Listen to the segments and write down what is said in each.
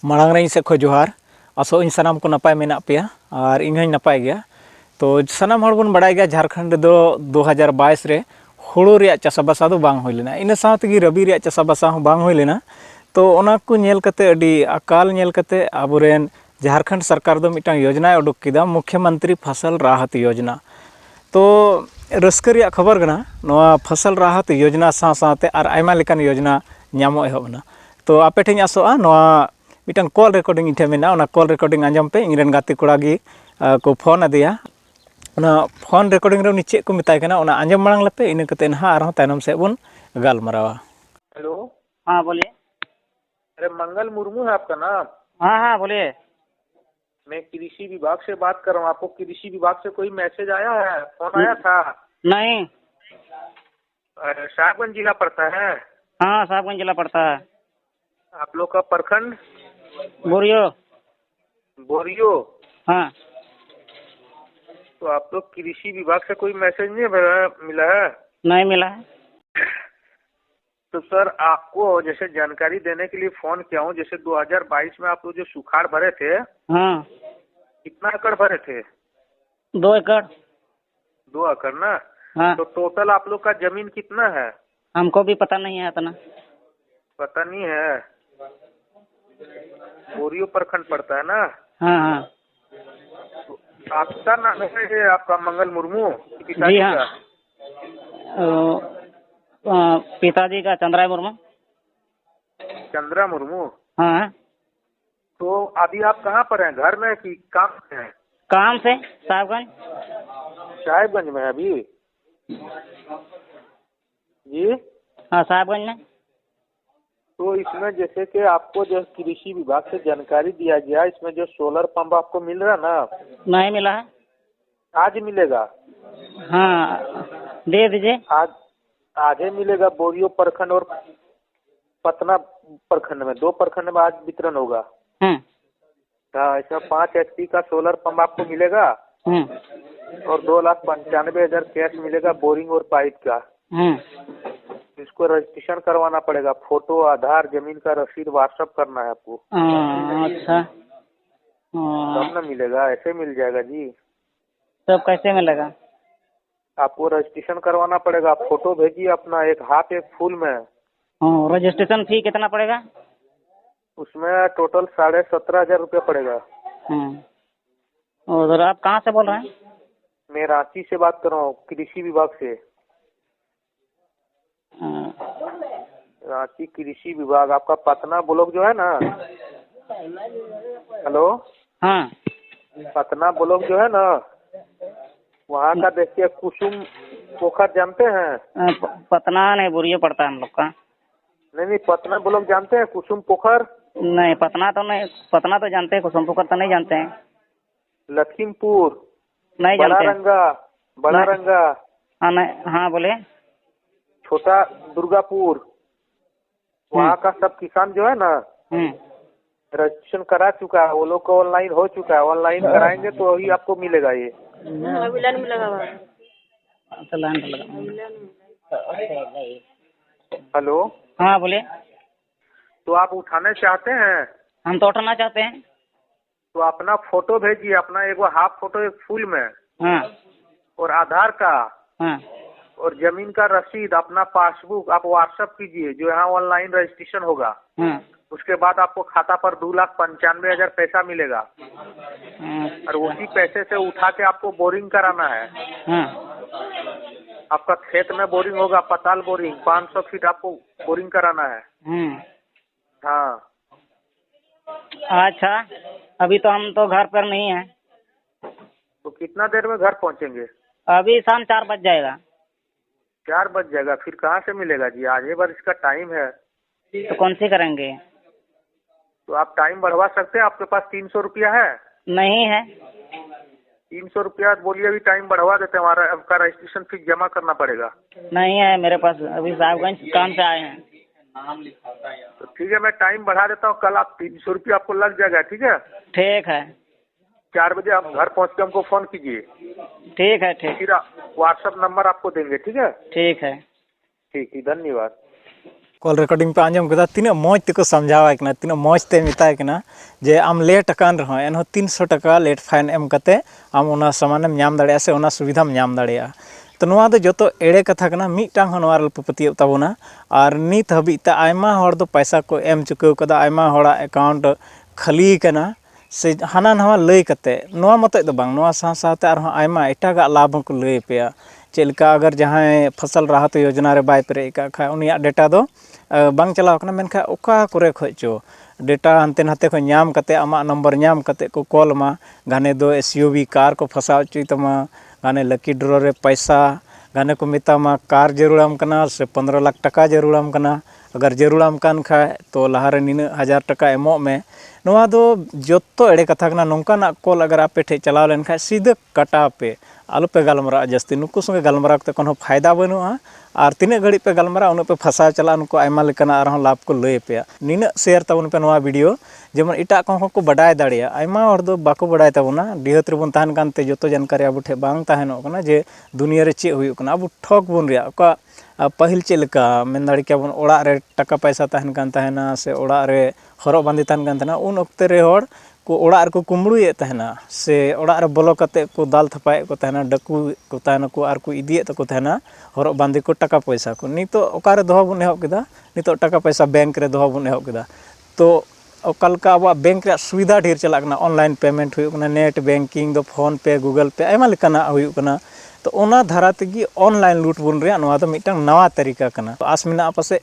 मांग रही से खो जोहार आसो इन सानाम को नपाय मेना पेया और इन नपाय गया। तो सानाम हर बन बड़ाय गया झारखंड दो 2022 रे हुड़ू रे चाषाबासा दो बांग होय लेना इन साथी रबी रे चाषाबासा हो बांग होय लेना। तो ओना को नेल कते अडी अकाल नेल कते आबोरेन झारखंड सरकार दो मिटांग योजना उडुक किदा मुख्यमंत्री फसल राहत योजना। तो रस्कर रिया खबर गना नोआ फसल राहत योजना सा साथे आर आयमा लेकान योजना न्यामो एहोबना। तो आपे ठेन आसोआ नोआ मिटांग कॉल रिकॉर्डिंग इठे मेना ओना कॉल रिकॉर्डिंग आंजम पे इनरेन गाते कोड़ागी को फोन अदिया ओना फोन रिकॉर्डिंग रे उनी चेक को मिताय कना ओना आंजम मांग लपे इन कते नहा आर तायनम से बन गालमरावा। हेलो। हाँ बोलिए। अरे मंगल मुर्मू है आपका नाम? हाँ हाँ बोलिए। मैं कृषि विभाग से बात कर रहा हूँ। आपको कृषि विभाग से कोई मैसेज आया है, फोन आया था? नहीं। साहेबगंज जिला पड़ता है? हाँ साहबगंज जिला पड़ता है। आप लोग का प्रखंड? बोरियो। बोरियो। हाँ। तो आप लोग कृषि विभाग से कोई मैसेज नहीं मिला है? नहीं मिला है। तो सर आपको जैसे जानकारी देने के लिए फोन किया हूँ। जैसे 2022 में आप लोग जो सुखाड़ भरे थे, हाँ। कितना एकड़ भरे थे? 2 एकड़। 2 एकड़ ना? हाँ। तो टोटल आप लोग का जमीन कितना है? हमको भी पता नहीं है इतना। पता नहीं है। बोरियो प्रखंड पड़ता है ना? हाँ हाँ। तो आपका नाम है ये आपका मंगल मुर्मू? जी हाँ। पिताजी का चंद्राय मुर्मू। चंद्रा मुर्मू। हाँ। तो अभी आप कहाँ पर हैं, घर में कि काम में हैं? काम से साहबगंज। साहेबगंज में है अभी? जी हाँ साहबगंज में। तो इसमें जैसे कि आपको जो कृषि विभाग से जानकारी दिया गया, इसमें जो सोलर पंप आपको मिल रहा ना? नहीं मिला है। आज मिलेगा? हाँ दे दीजिए। आज ही मिलेगा। बोरियो प्रखंड और पतना प्रखंड में, 2 प्रखंड में आज वितरण होगा। हाँ, इसमें 5 HP का सोलर पंप आपको मिलेगा और 2,95,000 कैश मिलेगा बोरिंग और पाइप का। इसको रजिस्ट्रेशन करवाना पड़ेगा। फोटो, आधार, जमीन का रसीद व्हाट्सएप करना है आपको। अच्छा। तब न मिलेगा, ऐसे मिल जाएगा जी? तब कैसे मिलेगा? आपको रजिस्ट्रेशन करवाना पड़ेगा। फोटो भेजिए अपना, एक हाथ एक फुल में। रजिस्ट्रेशन फी कितना पड़ेगा? उसमें टोटल 17,500 रुपया पड़ेगा। और आप कहाँ से बोल रहे हैं? मैं रांची से बात कर रहा हूँ, कृषि विभाग से। रांची कृषि विभाग। आपका पतना ब्लॉक जो है ना? हेलो। हाँ। पतना ब्लॉक जो है ना, वहाँ का देखिए कुसुम पोखर जानते हैं? पतना नहीं, बोरियो पड़ता है हम लोग का। नहीं, पतना ब्लॉक जानते हैं? कुसुम पोखर? नहीं, पतना तो नहीं। पतना तो जानते हैं, कुसुम पोखर तो नहीं जानते हैं। लखीमपुर? नहीं बड़ा जानते। रंगा? बड़ा रंगा? हाँ नहीं। हाँ बोले। छोटा दुर्गापुर? वहाँ का सब किसान जो है ना, रजिस्ट्रेशन करा चुका है। वो लोग को ऑनलाइन हो चुका है। ऑनलाइन कराएंगे तो वही आपको मिलेगा ये। हेलो। हाँ बोलिए। तो आप उठाने चाहते हैं? हम तो उठाना चाहते हैं। तो अपना फोटो भेजिए, अपना एक हाफ फोटो एक फुल में। हाँ। और आधार का। हाँ। और जमीन का रसीद, अपना पासबुक आप व्हाट्सएप कीजिए, जो यहाँ ऑनलाइन रजिस्ट्रेशन होगा। हाँ। उसके बाद आपको खाता पर 2,95,000 पैसा मिलेगा। और उसी पैसे से उठा के आपको बोरिंग कराना है। हाँ। आपका खेत में बोरिंग होगा, पताल बोरिंग, 500 फीट आपको बोरिंग कराना है। हाँ। अच्छा, अभी तो हम तो घर पर नहीं है। तो कितना देर में घर पहुँचेंगे? अभी शाम 4 बज जाएगा। 4 बज जाएगा? फिर कहाँ से मिलेगा जी? आधे बार इसका टाइम है। तो कौन सी करेंगे? तो आप टाइम बढ़वा सकते हैं। आपके पास 300 रुपया है? नहीं है। 300 रुपया बोलिए, अभी टाइम बढ़वा देते हैं। हमारा आपका रजिस्ट्रेशन फीस जमा करना पड़ेगा। नहीं है मेरे पास, अभी साहबगंज काम से आए हैं। तो ठीक है, मैं टाइम बढ़ा देता हूँ। कल आप 300 रुपया आपको लग जाएगा। ठीक है? ठीक है। 4 बजे आप घर पहुँच के हमको फोन कीजिए। ठीक है। ठीक। फिर व्हाट्सएप नंबर आपको देंगे। ठीक है? ठीक है। ठीक है, धन्यवाद। कॉल रिकॉर्डिंग पे आंजम कदा तीना मौज तेको समझावाय कना तीना मौज ते मिताय कना जे आम लेट अकान रहो एनहो 300 टका लेट फाइन एम कते आम ओना सामानेम ᱧᱟᱢ ᱫᱟᱲᱮᱭᱟᱜᱼᱟ से ओना सुविधाम ᱧᱟᱢ ᱫᱟᱲᱮᱭᱟᱜᱼᱟ। तो नोआ दो जतो एड़े कथा कना मिटांग हनवा रल पपतियो ताबोना और नित हबी ता आयमा हर दो पैसा को एम चुकाव कदा आयमा हड़ा अकाउंट खाली कना से हाना नवा लय कते नोआ मते दो बांग नोआ सा साथे आर आयमा एटागा लाभ को लय पेया चेलका अगर जहां फसल राहत योजना रे बाय पेरे का खा उनिया डेटा दो बांग चलाव कना मेनखा ओका करे खचो डेटा हनते नाते को ᱧᱟᱢ कते आमा नंबर ᱧᱟᱢ कते को कॉल मा गाने दो एसयूवी कार को फसाव चुई तमा गाने लकी ड्रॉ रे पैसा गाने को मितामा कार जरूरम कना से 15 लाख टका जरूरम कना अगर जरूरम कान खा तो लहारे निन 1000 टका एमो में नोआ दो जत्तो एड़े कथा कना नोंका ना कॉल अगर आपे ठे चलाव लेन खा सीधे कटा पे आलो पे गलमरा जस्ती नुकु संगे गलमरा कते कोनो फायदा बनुआ और तीन घड़ी पे गलमरा उन पे फसा चला उनको आयमा लेकना आर लाभ को लय पे निन शेयर तबन पे नोआ वीडियो जेमन इटा को बडाय दाड़िया आयमा और दो बाको बडाय तबना डिहत रे बन ताहन कानते जतो जानकारी अब ठे बांग ताहनो कना जे दुनिया रे चे हुयु कना अब ठक बन रिया का पहिल चेलका मेन दाड़ी के बन ओड़ा रे टका पैसा ताहन कान ताहना से ओड़ा रे हरो बांदी ताहन कान ताहना उन ओक्ते रे होड़ को ओड़ा को कुमड़ुए ताहना से ओड़ा रे बोलो कते को दाल थपाए को ताहना डकू को ताहना को आर को इदिए तको ताहना हरो बांदी को टका पैसा को नितो ओकारे दोह बन एहब केदा नितो टका पैसा बैंक रे दोह बन एहब केदा तो ओकालका अब बैंक रे सुविधा ढेर चलाकना ऑनलाइन पेमेंट हुयु कना नेट बैंकिंग दो फोन पे गूगल पे आयमा लेकना हुयु कना तो ओना धारा तेगी ऑनलाइन लूट बुन रे नवा दो मिटंग नवा तरीका कना तो आस मेना पासे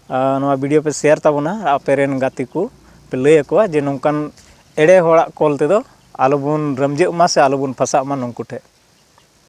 नवा वीडियो पे शेयर ताबोना आपे रेन गाती को पे लय को जे नोंकान एड़े होड़ा कॉल ते दो आलोबुन रमजे मा से आलोबुन फसा मा नोंकु ठे।